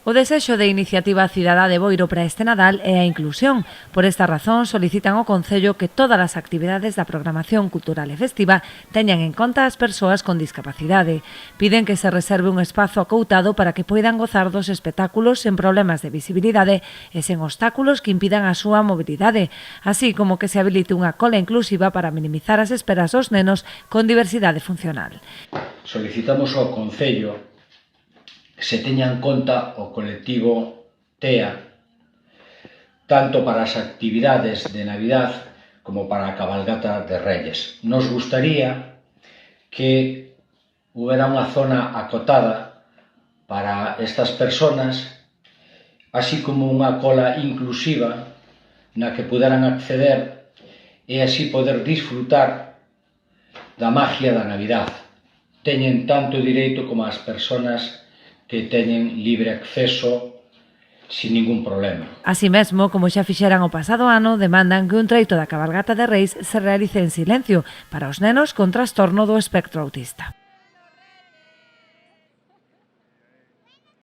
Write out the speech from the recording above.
O desexo de Iniciativa Cidadá de Boiro para este Nadal é a inclusión. Por esta razón, solicitan ao Concello que todas as actividades da programación cultural e festiva teñan en conta as persoas con discapacidade. Piden que se reserve un espazo acoutado para que poidan gozar dos espectáculos sen problemas de visibilidade e sen obstáculos que impidan a súa mobilidade, así como que se habilite unha cola inclusiva para minimizar as esperas dos nenos con diversidade funcional. Solicitamos ao Concello que se teña en conta o colectivo TEA tanto para as actividades de Navidad como para a cabalgata de Reyes. Nos gustaría que houbera unha zona acotada para estas personas, así como unha cola inclusiva na que puderan acceder e así poder disfrutar da magia da Navidad. Teñen tanto direito como as persoas que teñen libre acceso sin ningún problema. Así mesmo, como xa fixeran o pasado ano, demandan que un treito da cabalgata de Reis se realice en silencio para os nenos con trastorno do espectro autista.